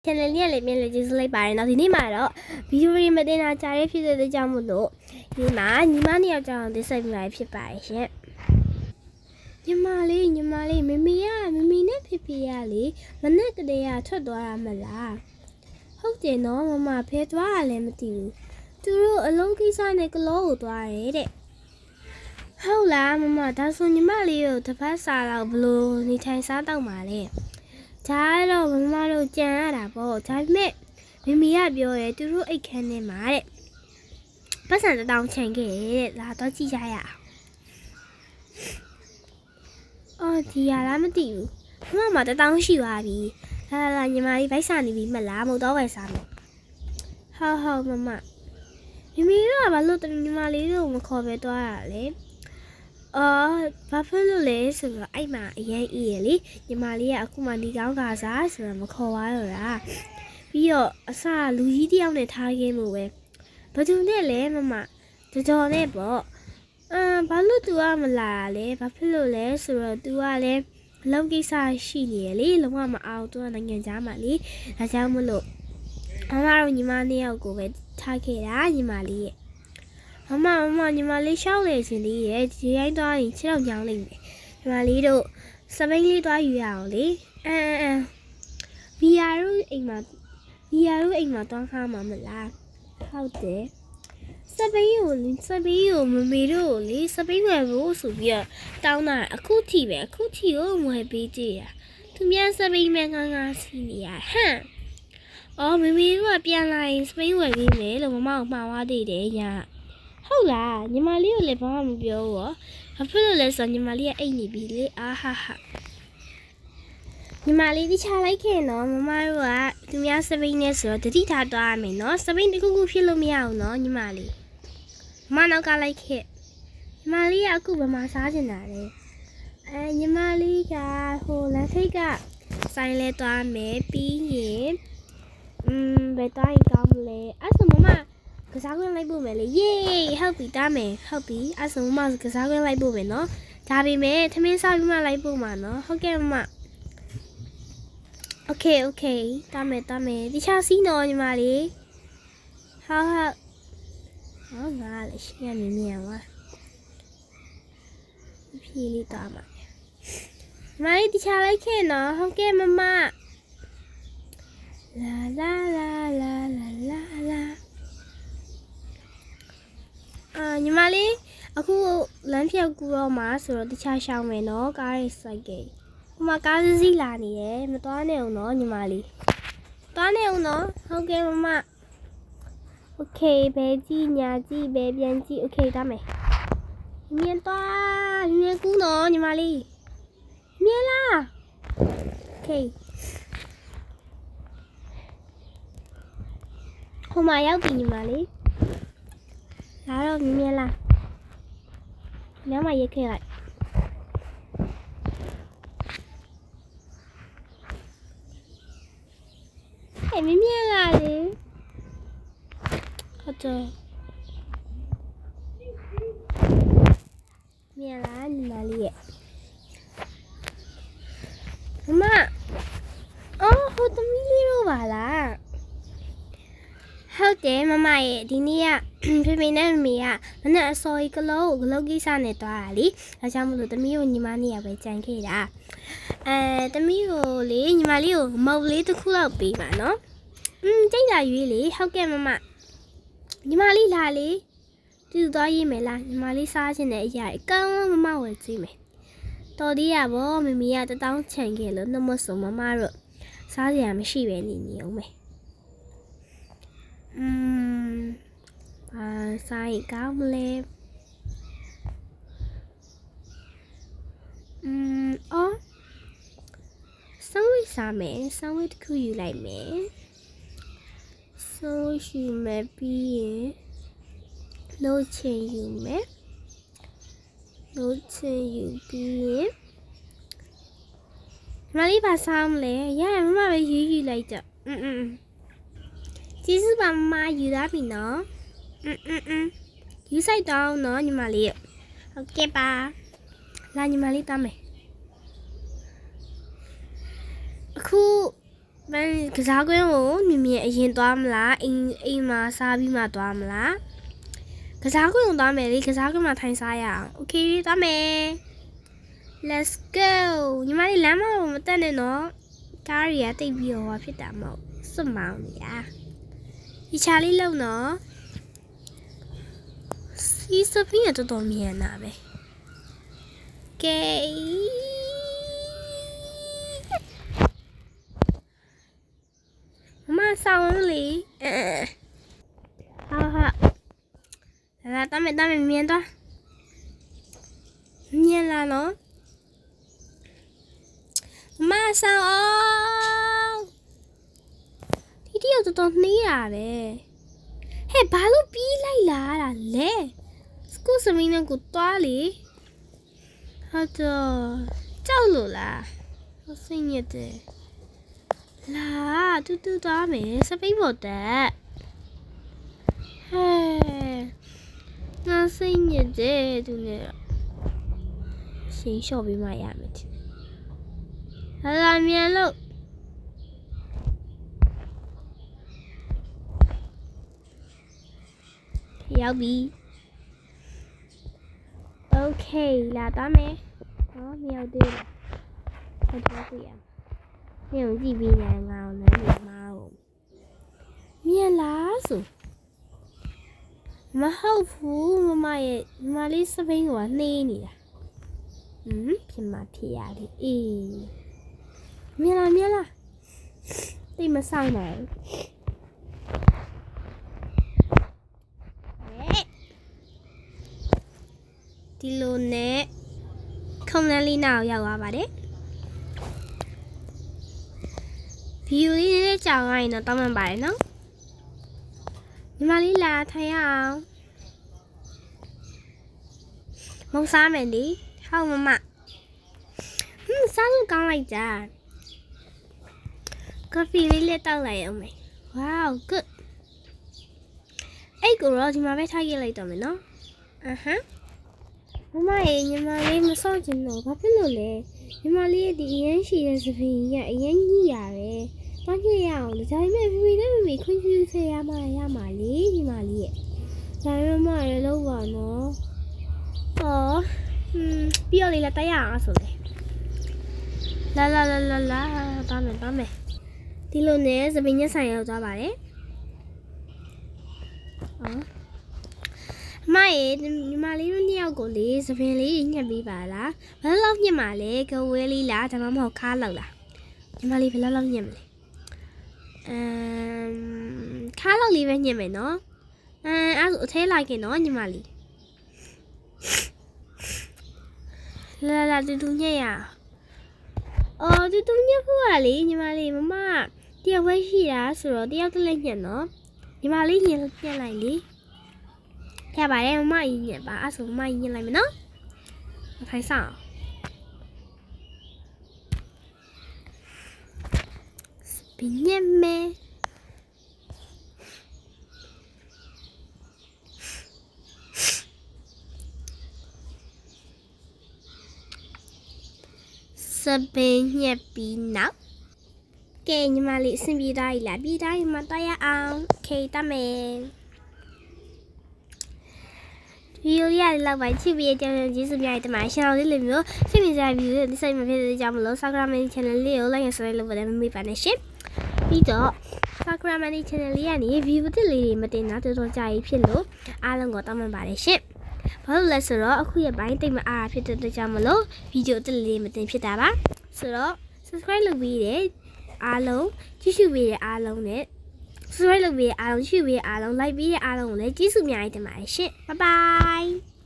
channel လေးလည်းပြန်လည်ကြည့်လိုက်ပါတယ်နော်ဒီနေ့မှာတော့ဗီဒီယိုတွေမတင်တာကြားရဖြစ်တဲ့ကြောင့်မို့လို့ဒီမှာညီမနှစ်ယောက်ကြောင့်သိဆက်ပြီးလိုက်ဖြစ်ပါတယ်ရှင်ညီမလေးမမေနဲ့ဖေဖေရလေမနဲ့ကလေးကထွက်သွားတာမလားဟုတ်တယ်နော်မမဖဲသွားတာလည်းမသိဘူးသူတို့အလုံးကိစ္စနဲ့ကလောကိုသွားတယ်တဲ့ဟုတ်လားမမဒါဆိုညီမလေးကိုတစ်ပတ်စာတော့ဘလို့နေထိုင်စားတော့မှာလဲဒါတော့မမတို့ကြံရတာပေါ့ဒါပေမဲ့မမေကပြောတယ်သူတို့အိတ်ခမ်းထဲမှာတဲ့ပတ်စံတောင်းချင်ခဲ့တဲ့ဒါတော့ကြည့်ကြရအောင်ဒီရလားမသိဘူးမမတောင်းရှိသွားပြီလာညီမလေးဗိုက်စာနေပြီမလားမဟုတ်တော့ဗိုက်စာမယ်ဟုတ်မမမေကဘာလို့ညီမလေးတို့မခေါ်ပဲသွားရလဲဘာဖြစ်လို့လဲဆိုတော့အဲ့မှာအရင်အေးရလေညီမလေးကအခုမှဒီကောင်းကစားဆိုတော့မခေါ်ပါတော့တာပြီးတော့အစလူကြီးတယောက်နဲ့ထားခင်းလို့ပဲဘာလို့နဲ့လဲမမတော်နဲ့ပေါ့ဘာလို့ तू ကမလာလဲဘာဖြစ်လို့လဲဆိုတော့ तू ကလည်းအလုပ်ကိစ္စရှိနေရလေလုံးဝမအောင် तू ကနိုင်ငံခြားမှာလေဒါကြောင့်မလို့မမတို့ညီမနှစ်ယောက်ကိုပဲထားခဲ့တာညီမလေးရဲ့မမညီမလေးရှောက်လေရှင်လေးရဲ့ဒီတိုင်းသွားရင်ခြေတော့ညောင်းလိုက်မယ်ညီမလေးတို့စပိန်လေးသွားယူရအောင်လေဗီယာတို့အိမ်မှာသွားခါမှာမလားဟုတ်တယ်စပိန်ကိုမမေတို့ကိုလေစပိန်ဝယ်ဖို့ဆိုပြီးတော့တောင်းတာအခုထိကိုမဝယ်ပေးကြရသူများစပိန်မဲငါစီနေရဟမ်မမေတို့ကပြန်လာရင်စပိန်ဝယ်ပေးမယ်လို့မမကိုမှားသွားသေးတယ်ညာဟုတ်လားညီမလေးကိုလည်းဘာမှမပြောဘူးဘာဖြစ်လို့လဲဆိုတော့ညီမလေးကအိတ်နေပြီလေအာဟာညီမလေးတခြားလိုက်ခဲ့နော်မမတို့ကသူများစပိန်နဲ့ဆိုတော့တတိထားသွားရမယ်နော်စပိန်တခုခုဖြစ်လို့မရအောင်နော်ညီမလေးမနောက်ကလိုက်ခဲ့ညီမလေးကအခုဘယ်မှာစားကျင်တာလဲညီမလေးကဟိုလမ်းထိပ်ကဆိုင်လဲသွားမယ်ပြီးရင်ဘယ်သွားရင်ကောင်းမလဲအဲ့ဆိုမမကစားခွင့်လိုက်ဖို့မယ်လေယေးဟုတ်ပြီတားမယ်ဟုတ်ပြီအဲ့ဆိုမကစားခွင့်လိုက်ဖို့မယ်နော်ဒါပေမဲ့သမင်းစားပြီးမှလိုက်ဖို့မှာနော်ဟုတ်ကဲ့မโอเคတားမယ်ဒီချာစီးနော်ညီမလေးဟုတ်ငါလည်းရှင်းရနေရပါဖြေးလေးတားမှာညီမလေးဒီချာလိုက်ခဲ့နော်ဟုတ်ကဲ့မမလာညီမလေးအခုလမ်းဖြတ်ကူတော့မှာဆိုတော့တခြားရှောင်းမယ်နော်ကားရေးစိုက်ကေဟိုမှာကားစီးလာနေတယ်မသွားနဲ့အောင်နော်ညီမလေးသွားနဲ့အောင်နော်ဟုတ်ကဲ့မမโอเคဘဲကြည့်ညာကြည့်ဘဲပြန်ကြည့်โอเคတားမယ်မြင်ကူးနော်ညီမလေးမြင်လားโอเคဟိုမှာရောက်ပြီညီမလေးလာတော့မြင်လားညမရက်ခဲ့လိုက်မြင်လားလေဟုတ်တယ်မြင်လားညီမလေးရဲ့မဟိုသမီးလေးတို့ပါလားဟုတ်တယ်မမရဲ့ဒီနေ့ကဖေနဲ့မေကမနဲ့အစော်ကြီးကလောကိစ္စနဲ့သွားတာလေဒါကြောင့်မလို့သမီးကိုညီမနဲ့ရပဲကြံခဲ့တာသမီးကိုလေညီမလေးကိုမုတ်လေးတစ်ခုလောက်ပေးပါနော်ကြိတ်လာရွေးလေဟုတ်ကဲ့မမညီမလေးလာလေသူသွားရေးမယ်လားညီမလေးစားချင်တဲ့အရာအကောင်းမမဝယ်ကြည့်မယ်တော်သေးရဗောမမေကတောင်းချန်ခဲ့လို့နှမစုံမမတို့စားစရာမရှိပဲနေအောင်မယ်စားရင်ကောင်းမလဲဆောင်းဝိစားမယ်ဆောင်းဝိတစ်ခုယူလိုက်မယ်ဆောင်းဝိယူမယ်ပြီးရင်လို့ချင်ယူမယ်လို့ချင်ယူပြီးရင်မလေးပါစားမလဲရရမမပဲယူလိုက်ကြကျေးဇူးပါမမယူသားပြီနော်ယူဆိုင်တော့နော်ညီမလေးဟုတ်ကဲ့ပါလာညီမလေးတားမယ်အခု ကစားကွင်းကိုမြင်အရင်သွားမလားအိမ်မှာစားပြီးမှသွားမလားကစားကွင်းကိုသွားမယ်လေကစားကွင်းမှာထိုင်စားရအောင်โอเคသွားမယ် let's go ညီမလေးလမ်းမပေါ်မတက်နဲ့နော်ကားတွေကတိတ်ပြီးတော့ဖြစ်တာမဟုတ်စွတ်မောင်းနေတာဒီချာလေးလုံနော်စီစပင်းရတော်တော်မြန်တာပဲကဲမမဆောင်လေဟာလာတမ်းမြန်တော့မြင်လာနော်မဆောင်အောင်ဒီတယောက်တော်နှေးတာပဲဟဲ့ဘာလို့ပြီးလိုက်လာတာလဲစကူစမင်းနဲ့ကိုတွားလေဟုတ်တော့ကြောက်လို့လားစိတ်ညစ်တယ်လာတူသွားမယ်စပိတ်ပေါ်တက်ဟဲ့ငါစိတ်ညစ်တယ်သူနဲ့ရှင်းလျှော့ပေးမှရမယ်ဟာလာမြန်လို့ရောက်ပြီโอเคလာသွားမယ်ဟောမရောက်သေးဘူးဟုတ်တယ်ပြရနေုံကြည့်ပြီးနေငါ့ကိုလည်းမြင်မအောင်မြင်လားဆိုမဟုတ်ဘူးမမရဲ့မလေးစပိန်ကနှေးနေတာဖြစ်မှဖြစ်ရလေအေးမြင်လားတိတ်မဆိုင်ပါဘူးဒီလိုနဲ့ခုံလန်းလေးနောက်ရောက်သွားပါတယ်ဗီဒီယိုလေးနဲ့ကြောင်ရရင်တော့တောင်းပန်ပါတယ်နော်ညီမလေးလာထိုင်ရအောင်မုံစားမယ်လေဟောက်မမစားလို့ကောင်းလိုက်တာကော်ဖီလေးလက်တောက်လိုက်အောင်မယ် wow good အဲ့ကိုတော့ဒီမှာပဲထားခဲ့လိုက်တော့မယ်နော်မမရေညီမလေးမစောင့်ချင်တော့ဘာဖြစ်လို့လဲညီမလေးရဲ့ဒီအရင်ရှိတဲ့စပင်းကြီးကအရင်ကြီးရတယ်ဘာဖြစ်ရအောင်လဲဒါပေမဲ့ဖေနဲ့မေခွင့်ပြုစေရမှာလေညီမလေးရဲ့ဒါပေမဲ့မရလို့ပါနော်ပြီးတော့လေလာတိုက်ရအောင်ဆိုလေလာတာမယ်ဒီလိုနဲ့စပင်းညက်ဆိုင်ရောက်သွားပါတယ်မရေညီမလေးတို့နှစ်ယောက်ကိုလေစပင်လေးညှက်ပေးပါလားဘယ်လောက်ညှက်မှာလဲကဝဲလေးလားဒါမှမဟုတ်ခါလောက်လားညီမလေးဘယ်လောက်ညှက်မလဲခါလောက်လေးပဲညှက်မယ်နော်အဲ့ဒါအထဲလိုက်ခင်နော်ညီမလေးလာတူညှက်ရတူညှက်ဖို့ကလေညီမလေးမမတယောက်ပဲရှိတာဆိုတော့တယောက်တည်းညှက်နော်ညီမလေးညှက်လိုက်လေရပါတယ်မမကြီးညက်ပါအဲ့ဆိုမမကြီးညက်လိုက်မယ်နော်ထိုင်ဆောင်စပင်းညက်မယ်စပင်းညက်ပြီးနောက်ကဲညီမလေးအဆင်ပြေသားကြီးလားပြေးသားကြီးမှတိုက်ရအောင်ခေတမယ်ဗီဒီယိုလေးရလောက်ပါချစ်ပြီးကြောင်ကျေးဇူးများတင်ပါတယ်ရှင်တော်လေးလိုမျိုးစိတ်ဝင်စားဗီဒီယိုလေးစိတ်မဖြစ်သေးကြမလို့ Subscribe Channel လေးကို Like and Subscribe လုပ်ဖို့မမေ့ပါနဲ့ရှင်ပြီးတော့ Subscribe Channel လေးကနေ view တစ်လေးတွေမတင်တာတော်တော်ကြာကြီးဖြစ်လို့အားလုံးကိုတောင်းပန်ပါတယ်ရှင်ဘာလို့လဲဆိုတော့အခုရပိုင်းတိတ်မအားဖြစ်တဲ့ကြောင့်မလို့ဗီဒီယိုတစ်လေးမတင်ဖြစ်တာပါဆိုတော့ Subscribe လုပ်ပြီးတဲ့အားလုံးကြည့်ရှုပေးတဲ့အားလုံးနဲ့subscribe လုပ်ပေးတဲ့အားလုံးကြည့်ပေးတဲ့အားလုံး like ပေးတဲ့အားလုံးကိုလည်းကျေးဇူးအများကြီးတင်ပါတယ်ရှင် bye bye